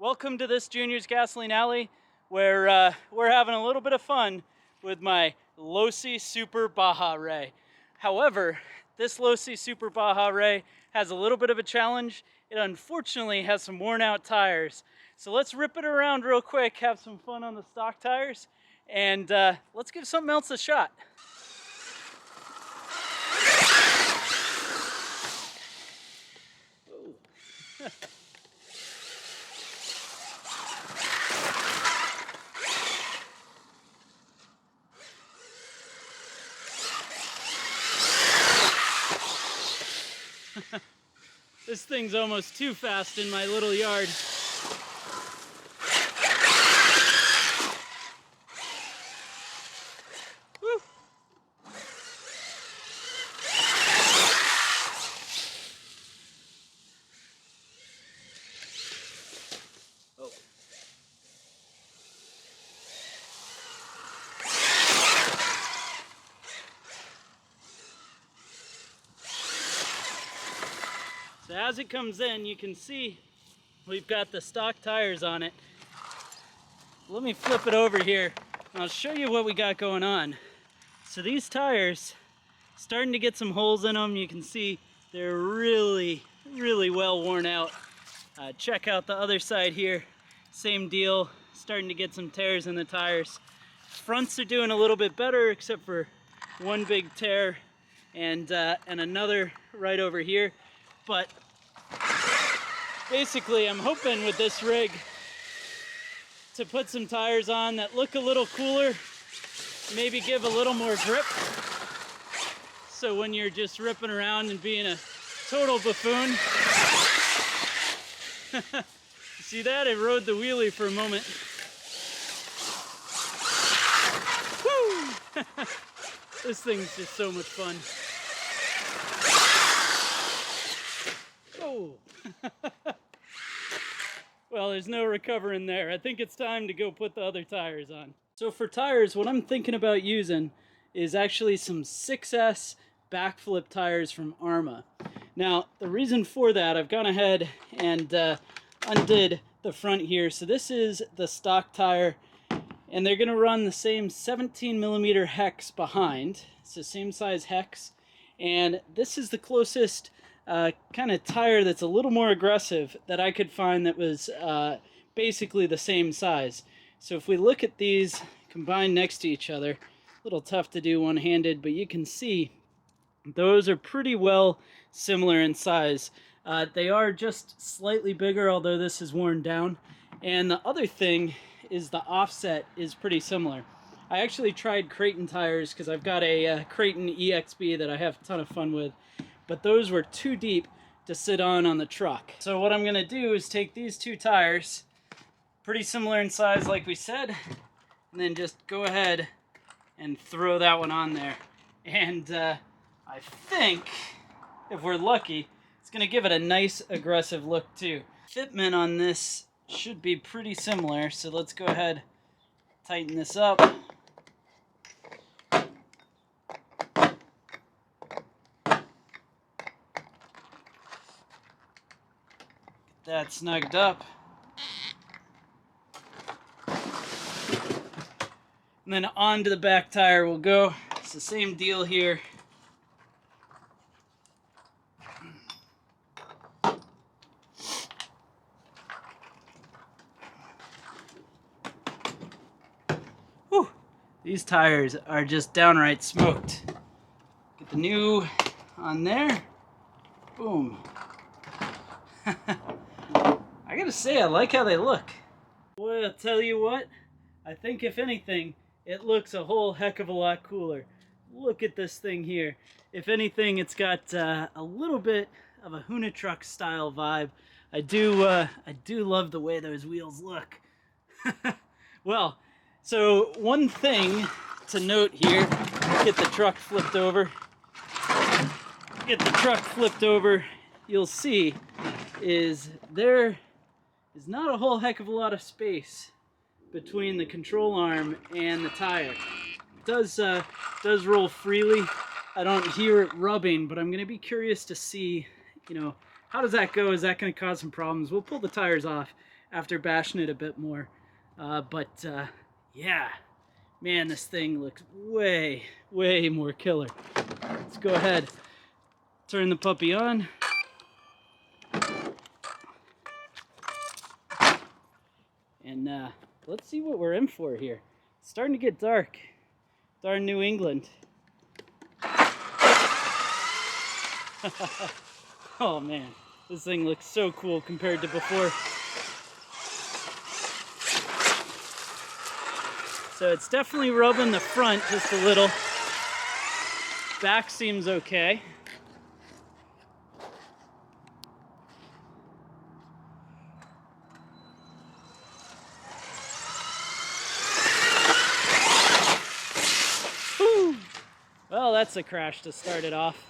Welcome to this Junior's Gasoline Alley, where we're having a little bit of fun with my Losi Super Baja Rey. However, this Losi Super Baja Rey has a little bit of a challenge. It unfortunately has some worn out tires. So let's rip it around real quick, have some fun on the stock tires, and let's give something else a shot. This thing's almost too fast in my little yard. Woo. Oh. So as it comes in, you can see we've got the stock tires on it. Let me flip it over here and I'll show you what we got going on. So these tires, starting to get some holes in them. You can see they're really well worn out. Check out the other side here, same deal, starting to get some tears in the tires. Fronts are doing a little bit better, except for one big tear and another right over here. But basically, I'm hoping with this rig to put some tires on that look a little cooler, maybe give a little more grip. So when you're just ripping around and being a total buffoon, see that? It rode the wheelie for a moment. Woo! This thing's just so much fun. Oh. Well, there's no recovering there. I think it's time to go put the other tires on. So for tires, what I'm thinking about using is actually some 6S backflip tires from Arma. Now, the reason for that, I've gone ahead and undid the front here. So this is the stock tire, and they're going to run the same 17mm hex behind. It's the same size hex, and this is the closest kind of tire that's a little more aggressive that I could find that was basically the same size. So if we look at these combined next to each other, a little tough to do one-handed, but you can see those are pretty well similar in size. They are just slightly bigger, although this is worn down. And the other thing is the offset is pretty similar. I actually tried Creighton tires because I've got a Creighton EXB that I have a ton of fun with, but those were too deep to sit on the truck. So what I'm going to do is take these two tires, pretty similar in size like we said, and then just go ahead and throw that one on there. And I think, if we're lucky, it's going to give it a nice aggressive look too. Fitment on this should be pretty similar, so let's go ahead, tighten this up. That snugged up. And then onto the back tire we'll go. It's the same deal here. Whew. These tires are just downright smoked. Get the new on there. Boom. I gotta say, I like how they look. Boy, I'll tell you what, I think if anything, it looks a whole heck of a lot cooler. Look at this thing here. If anything, it's got a little bit of a Huna truck style vibe. I do love the way those wheels look. Well, so one thing to note here, get the truck flipped over. Get the truck flipped over, you'll see is there is not a whole heck of a lot of space between the control arm and the tire. It does roll freely. I don't hear it rubbing, but I'm going to be curious to see, how does that go? Is that going to cause some problems? We'll pull the tires off after bashing it a bit more. Yeah, man, this thing looks way, way more killer. Let's go ahead, turn the puppy on. And let's see what we're in for here. It's starting to get dark. Darn New England. Oh man, this thing looks so cool compared to before. So it's definitely rubbing the front just a little. Back seems okay. Whew. Well, that's a crash to start it off.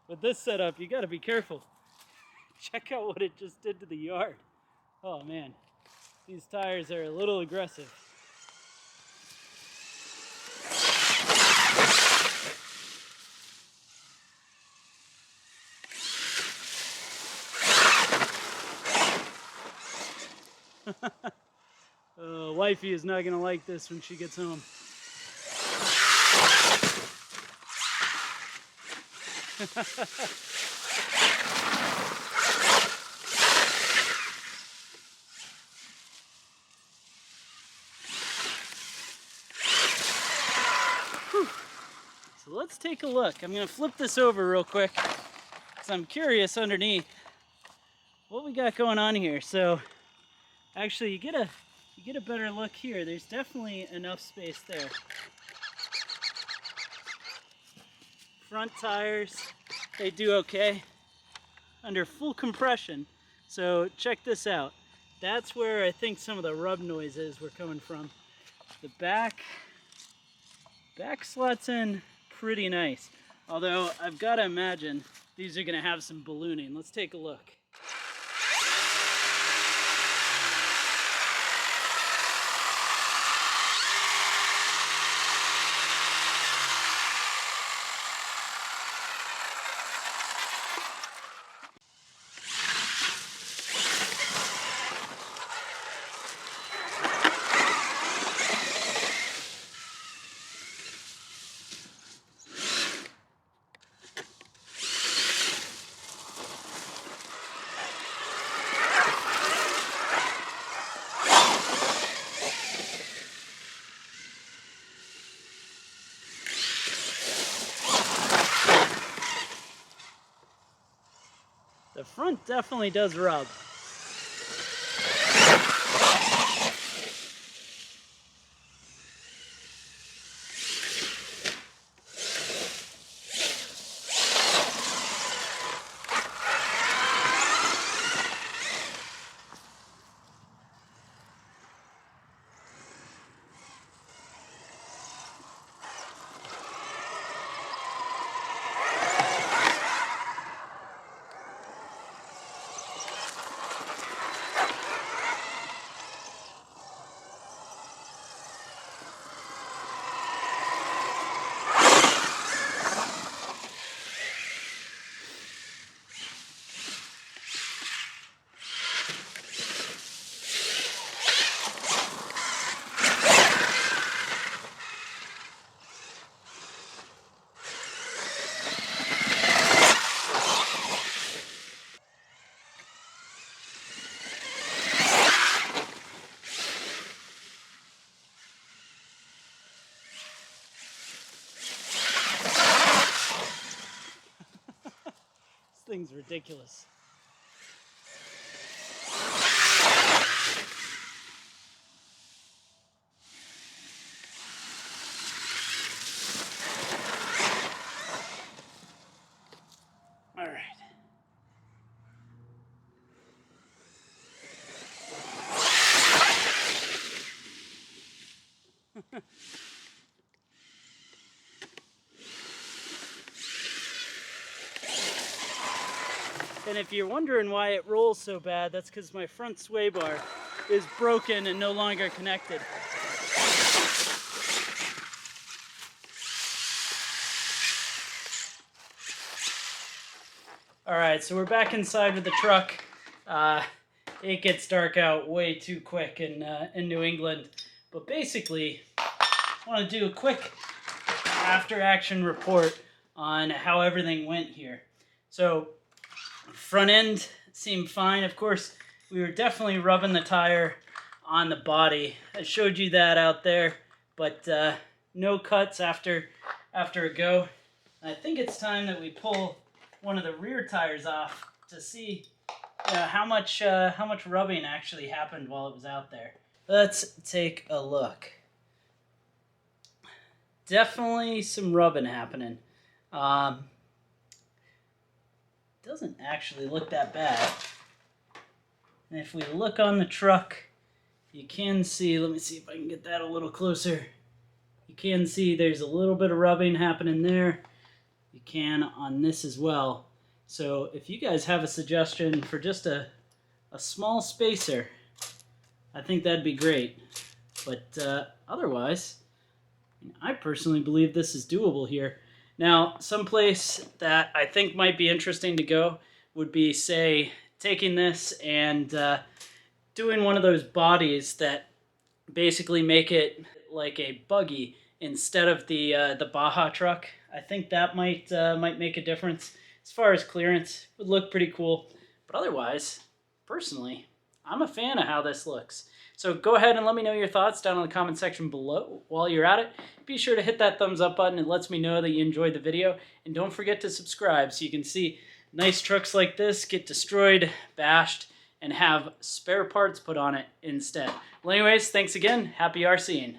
With this setup, you gotta be careful. Check out what it just did to the yard. Oh man, these tires are a little aggressive. Wifey is not gonna like this when she gets home. So let's take a look. I'm gonna flip this over real quick because I'm curious underneath what we got going on here. So actually you get a better look here. There's definitely enough space there. Front tires, they do okay under full compression. So check this out. That's where I think some of the rub noises were coming from. The back slots in pretty nice. Although I've got to imagine these are going to have some ballooning. Let's take a look. The front definitely does rub. This thing's ridiculous. All right. And if you're wondering why it rolls so bad, that's because my front sway bar is broken and no longer connected. All right, so we're back inside with the truck. It gets dark out way too quick in New England. But basically, I want to do a quick after-action report on how everything went here. So, front end seemed fine. Of course, we were definitely rubbing the tire on the body. I showed you that out there, but no cuts after a go. I think it's time that we pull one of the rear tires off to see how much rubbing actually happened while it was out there. Let's take a look. Definitely some rubbing happening. Doesn't actually look that bad. And if we look on the truck, you can see, let me see if I can get that a little closer. You can see there's a little bit of rubbing happening there. You can on this as well. So if you guys have a suggestion for just a small spacer, I think that'd be great. But otherwise, I personally believe this is doable here. Now, someplace that I think might be interesting to go would be, say, taking this and doing one of those bodies that basically make it like a buggy instead of the Baja truck. I think that might make a difference. As far as clearance, it would look pretty cool. But otherwise, personally, I'm a fan of how this looks. So go ahead and let me know your thoughts down in the comment section below. While you're at it, be sure to hit that thumbs up button. It lets me know that you enjoyed the video. And don't forget to subscribe so you can see nice trucks like this get destroyed, bashed, and have spare parts put on it instead. Well, anyways, thanks again. Happy RCing.